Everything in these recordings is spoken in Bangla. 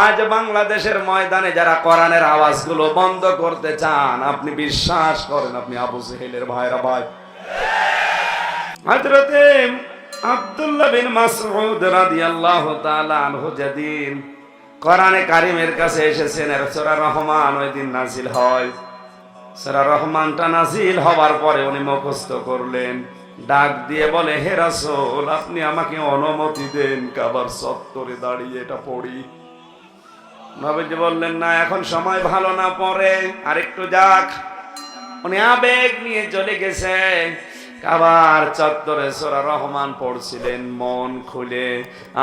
আজ বাংলাদেশের ময়দানে যারা কোরআনের আওয়াজগুলো বন্ধ করতে চান, আপনি বিশ্বাস করেন আপনি আবু জেহেলের ভাইরা ভাই। হযরতে আব্দুল্লাহ বিন মাসউদ রাদিয়াল্লাহু তাআলা আনহু যেদিন কোরআনে কারীমের কাছে এসেছেন, সূরা রহমান ওই দিন নাজিল হয়। সূরা রহমানটা নাজিল হওয়ার পরে উনি মুখস্থ করলেন, ডাক দিয়ে বলে, হে রাসূল, আপনি আমাকে অনুমতি দেন কাবার চত্বরে দাঁড়িয়ে এটা পড়ি। নবীজি বললেন, না, এখন সময় ভালো না, পরে আরেকটু যাক। উনি আবেগ নিয়ে চলে গেছে, কাবার চত্বরে সূরা রহমান পড়ছিলেন মন খুলে।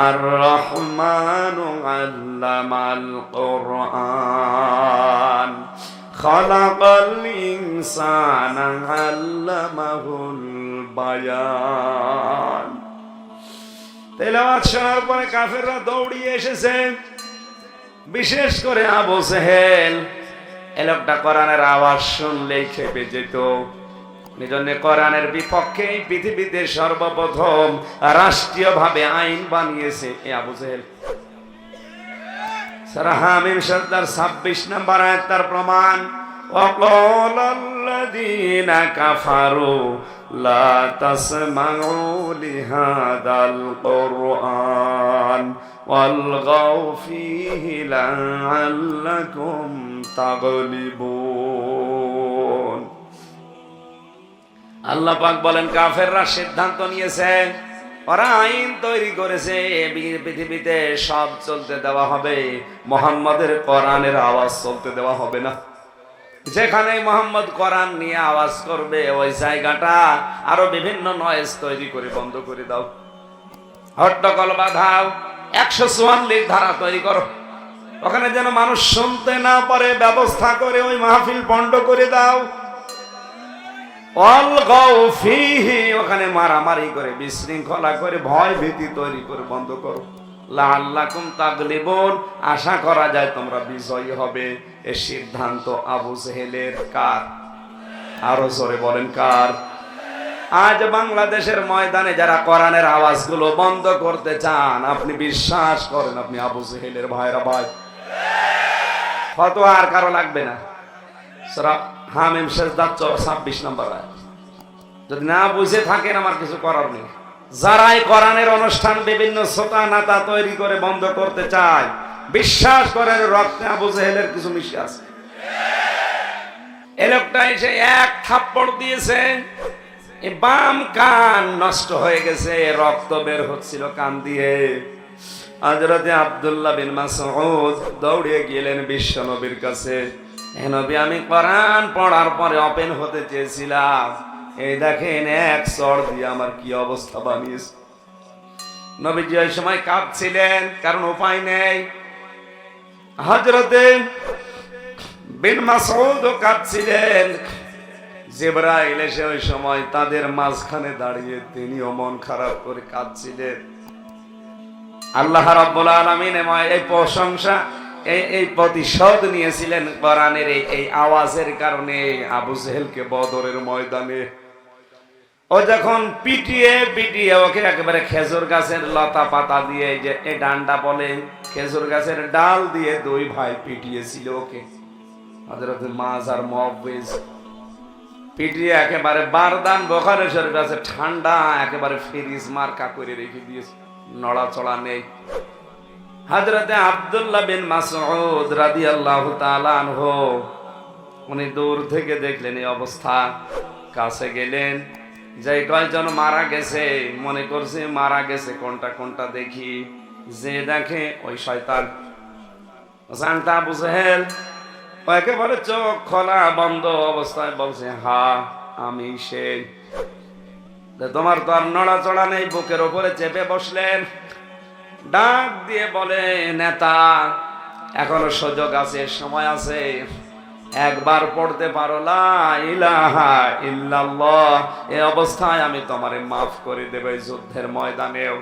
আর রহমানু আল্লামাল কোরআন খালাকাল ইনসানা আল্লামাহুল বায়ান। তেলাওয়াত শোনার পরে কাফেররা দৌড়িয়ে এসেছে, বিশেষ করে আবু জেহেল। এই লোকটা কোরআনের আওয়াজ শুনলেই খেপে যেত। এজন্য কোরআনের বিপক্ষে পৃথিবীতে সর্বপ্রথম রাষ্ট্রীয়ভাবে আইন বানিয়েছে এই আবু জেহেল। সূরা হামিম সূরার 26 নম্বর আয়াত তার প্রমাণ। ওয়াকালাল্লাযীনা কাফারু লা তাসমাউ লিহাদাল কুরআন ওয়ালগাউ ফীহি লাআল্লাকুম তাগলিবুন। আল্লাহ পাক বলেন, কাফেররা সিদ্ধান্ত নিয়েছে, ওরা আইন তৈরি করেছে, পৃথিবীতে সব চলতে দেওয়া হবে, মুহাম্মাদের কোরআনের আওয়াজ চলতে দেওয়া হবে না। যেখানে মুহাম্মদ কোরআন নিয়ে আওয়াজ করবে ওই জায়গাটা আরো বিভিন্ন নয়েজ তৈরি করে বন্ধ করে দাও, হট্টগোল বাঁধাও, 144 ধারা তৈরি করো, ওখানে যেন মানুষ শুনতে না পারে ব্যবস্থা করে ওই মাহফিল বন্ধ করে দাও। অলগাও ফীহি, ওখানে মারামারি করে, বিশৃঙ্খলা করে, ভয় ভীতি তৈরি করে বন্ধ করো। লাআল্লাকুম তাগলিবুন, আশা করা যায় তোমরা বিজয়ী হবে। এই সিদ্ধান্ত আবু জেহেলের। কার? আরো জোরে বলেন কার? আজ বাংলাদেশের ময়দানে যারা কোরআনের আওয়াজগুলো বন্ধ করতে চান, আপনি বিশ্বাস করেন আপনি আবু জেহেলের ভাইরা ভাই। ফতোয়া আর কারো লাগবে না। সূরা হামিম সেজদা 26 নম্বর আয়াত। যদি না বুঝে থাকেন আমার কিছু করার নেই। যারাই কোরআনের অনুষ্ঠান বিভিন্ন ছোটা নাতা তৈরি করে বন্ধ করতে চায়, বিশ্বাস করেন রক্তে আবু জেহেলের কিছু মিশে আছে। এই লোকটা এসে এক থাপ্পড় দিয়েছে, এই বাম কান নষ্ট হয়ে গেছে, রক্ত বের হচ্ছিল কান দিয়ে। হযরতে আব্দুল্লাহ বিন মাসউদ দৌড়িয়ে গেলেন বিশ্ব নবীর কাছে, হে নবী, আমি কোরআন পড়ার পরে ওপেন হতে চেয়েছিলাম, এই দেখেন এক চড় দিয়ে আমার কি অবস্থা বানিয়েছে। নবীজি ওই সময় কাঁদছিলেন, কারণ উপায় নেই। হযরতে বিন মাসউদ কাঁদছিলেন। জিবরাইল এসে ওই সময় তাদের মাঝখানে দাঁড়িয়ে তিনিও মন খারাপ করে কাঁদছিলেন। আল্লাহ রাব্বুল আলামিন এই প্রশংসা, এই প্রতিশোধ নিয়েছিলেন কোরআনের এই আওয়াজের কারণে আবু জেহেলকে বদরের ময়দানে। ও যখন পিটিয়ে পিটিয়ে ওকে একেবারে খেজুর গাছের লতা পাতা দিয়ে, যে এই ডান্ডা বলে, খেজুর গাছের ডাল দিয়ে দুই ভাই পিটিয়েছিল ওকে। হযরত মাজ আর মুআওয়িজ পিটিয়ে একেবারে বারদান বুখারী শরীফ আছে ঠান্ডা, একেবারে ফ্রিজ মার্কা করে রেখে দিয়েছে, নড়াচড়া নেই। হযরতে আব্দুল্লাহ বিন মাসউদ রাদিয়াল্লাহু তাআলা আনহু উনি দূর থেকে দেখলেন এই অবস্থা, কাছে গেলেন, যে কয়জন মারা গেছে মনে করছে মারা গেছে কোনটা কোনটা দেখি, যে দেখে ওই শয়তান জানতা আবু জেহেল একেবারে চোখ খোলা বন্ধ অবস্থায় বলছে, হ্যাঁ আমি সেই। তোমার তো আর নড়াচড়া নেই, বুকের উপরে চেপে বসলেন, ডাক দিয়ে বলে, নেতা, এখনো সুযোগ আছে, সময় আছে, একবার পড়তে পারো লা ইলাহা ইল্লাল্লাহ, এই অবস্থায় আমি তোমারে মাফ করে দেব এই যুদ্ধের ময়দানেও।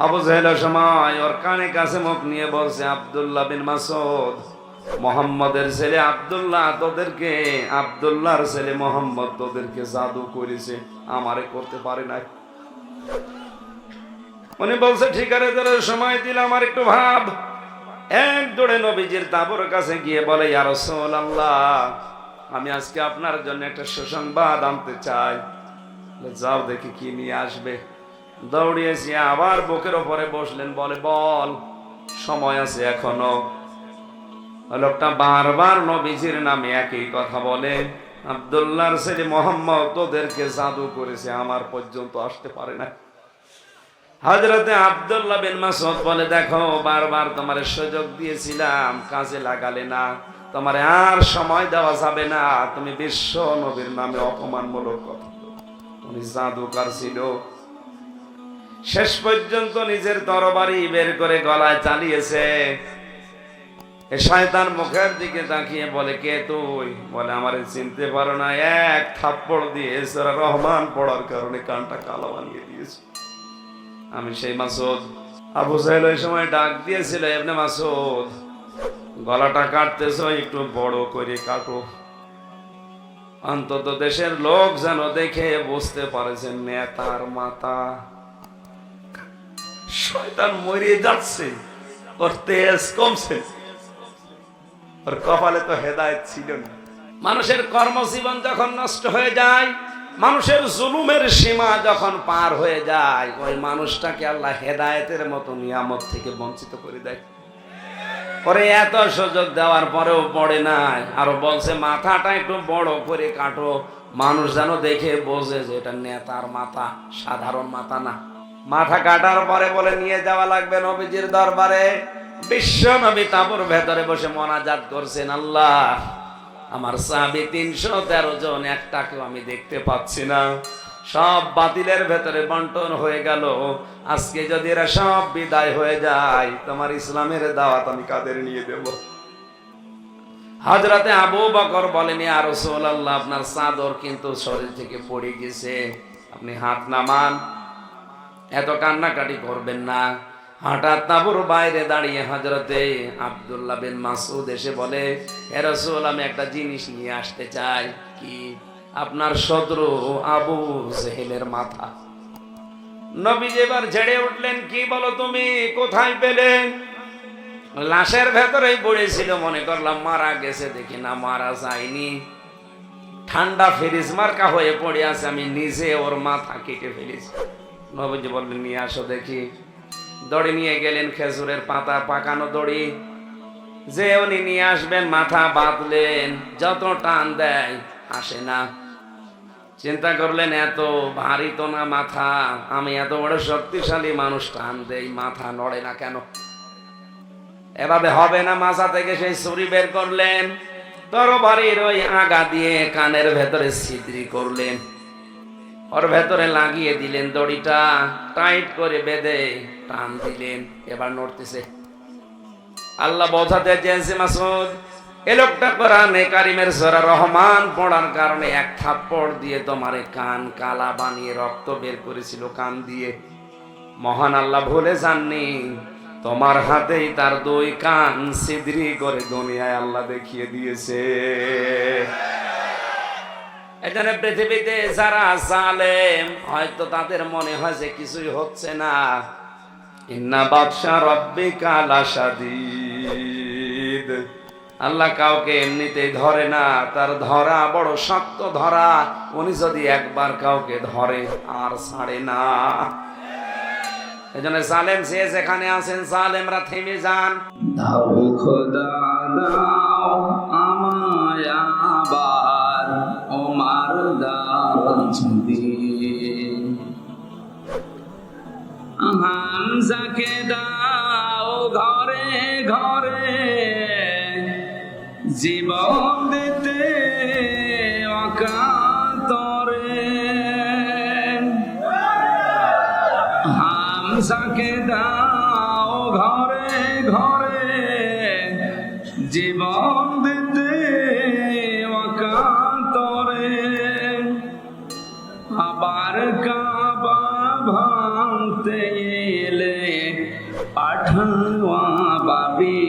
আবু জেহেলের সময় ওর কানে কাছে মুখ নিয়ে বলছে, আব্দুল্লাহ বিন মাসউদ, মুহাম্মদের ছেলে আব্দুল্লাহ তোদেরকে, আব্দুল্লাহর ছেলে মুহাম্মদ তোদেরকে জাদু করেছে, আমারে করতে পারে নাই। উনি বলছে ঠিক আছে তোর সময় দিলাম, আমার একটু ভাব। এক দৌড়ে নবীজির তাঁবুর কাছে গিয়ে বলে, ইয়া রাসূলুল্লাহ, আমি আজকে আপনার জন্য একটা সুসংবাদ আনতে চাই। যাও দেখি কি নিয়ে আসবে। দৌড়িয়েছি, আবার বুকের ওপরে বসলেন, বলে বল, সময় আছে এখনো। লোকটা বারবার নবীজির নামে একই কথা বলে, আব্দুল্লাহর ছেলে মোহাম্মদ তোদেরকে জাদু করেছে, আমার পর্যন্ত আসতে পারে না। হযরতে আব্দুল্লাহ বিন মাসউদ বলে, দেখো বারবার তোমার সুযোগ দিয়েছিলাম, কাজে লাগালে না, তোমার আর সময় দেওয়া যাবে না, তুমি বিশ্ব নবীর নামে অপমানমূলক কথা। উনি জাদুকর ছিল। শেষ পর্যন্ত নিজের তরবারি বের করে গলায় চালিয়েছে। শয়তান মুখের দিকে তাকিয়ে বলে, কে তুই? বলে, আমারে চিনতে পারো না? এক থাপ্পড় দিয়ে সূরা রহমান পড়ার কারণে কানটা কালো বানিয়ে দিয়েছে। আমি সেই মাসউদ। আবু জাহেল ওই সময় ডাক দিয়েছিল, ইবনে মাসউদ, গলাটা কাটতেছো, একটু বড় করে কাটো, অন্তত দেশের লোক যেন দেখে বুঝতে পারেছেন নেতার মাথা। শয়তান মরে যাচ্ছে, ওর তেজ কমছে, ওর কপালে তো হেদায়েত ছিল না। মানুষের কর্মজীবন যখন নষ্ট হয়ে যায়, মানুষের জুলুমের সীমা যখন পার হয়ে যায়, ওই মানুষটাকে আল্লাহ হেদায়েতের মতো নিয়ামত থেকে বঞ্চিত করে দেয়। পরে এত সুযোগ দেওয়ার পরেও পড়ে নাই, আরো বলছে মাথাটা একটু বড় করে কাটো, মানুষ যেন দেখে বোঝে যে এটা নেতার মাথা, সাধারণ মাথা না। মাথা কাটার পরে বলে নিয়ে যাওয়া লাগবে নবীজির দরবারে। বিশ্ব নবী তাঁবুর ভেতরে বসে মোনাজাত করছেন, আল্লাহ, আমার সাহাবী 313 জন, একটাকেও আমি দেখতে পাচ্ছি না, সব বাতিলের ভেতরে বন্টন হয়ে গেল। আজকে যদি এরা সব বিদায় হয়ে যায়, তোমার ইসলামের দাওয়াত আমি কাদের নিয়ে দেব? হযরতে আবু বকর বলেন, ইয়া রাসূলুল্লাহ, আপনার চাদর কিন্তু শরীর থেকে পড়ে গেছে, আপনি হাত নামান, এত কান্নাকাটি করবেন না। হঠাৎ তাঁবুর বাইরে দাঁড়িয়ে হযরতে আব্দুল্লাহ বিন মাসউদ এসে বলে, হে রাসূল, আমি একটা জিনিস নিয়ে আসতে চাই। কি? আপনার শত্রু আবু জেহেলের মাথা। নবীজি এবার ঝেড়ে উঠলেন, কি বলো তুমি, কোথায় পেলে? লাশের ভেতরেই পড়েছিল, মনে করলাম মারা গেছে, দেখি না মারা যায়নি, ঠান্ডা ফ্রিজ মার্কা হয়ে পড়ে আছে, আমি নিজে ওর মাথা কেটে ফেলেছি। নবীজি বললেন, নিয়ে আসো দেখি। দড়ি নিয়ে গেলেন, খেজুরের পাতা পাকানো দড়ি, যে উনি নিয়ে আসবেন, মাথা বাঁধলেন, যত টান দেয় আসে না। চিন্তা করলেন, এত ভারী তো না মাথা, আমি এত বড় শক্তিশালী মানুষ, টান দেই, মাথা নড়ে না কেন? এভাবে হবে না। মাথা থেকে সেই ছুরি বের করলেন, তরবারির ওই আগা দিয়ে কানের ভেতরে ছিদ্রি করলেন, ওর ভেতরে লাগিয়ে দিলেন, দড়িটা টাইট করে বেঁধে টান দিলেন, এবার নড়তেছে। আল্লাহ বোঝাতে চেয়েছে, মাসউদ, এ লোকটা কোরআনে কারিমের সূরা রহমান পড়ার কারণে এক থাপ্পড় দিয়ে তোমার কান কালা বানিয়ে রক্ত বের করেছিল কান দিয়ে। মহান আল্লাহ ভুলে যাননি, তোমার হাতেই তার 2 কান ছিদ্রি করে দুনিয়ায় আল্লাহ দেখিয়ে দিয়েছে। এখানে পৃথিবীতে যারা জালেম, হয়তো তাদের মনে হয় যে কিছুই হচ্ছে না, ইন্না বাতশা রাব্বিকা লাশাদীদ। আল্লাহ কাউকে এমনিতেই ধরে না, তার ধরা বড় শক্ত ধরা। উনি যদি একবার কাউকে ধরে আর ছাড়ে না। এজন্য জালেম সে যেখানে আছেন, জালেমরা থেমে যান। দাও খোদা দাও আমায় আবার ওমার দাজদি, হামজাকে দাও ঘরে ঘরে, জীবন দিতে অকাতরে, হামজাকে দাও ঘরে ঘরে, জীবন দিতে অকাতরে, আবার কাবা ভাঙতে এলে পাঠাওয়া বাবি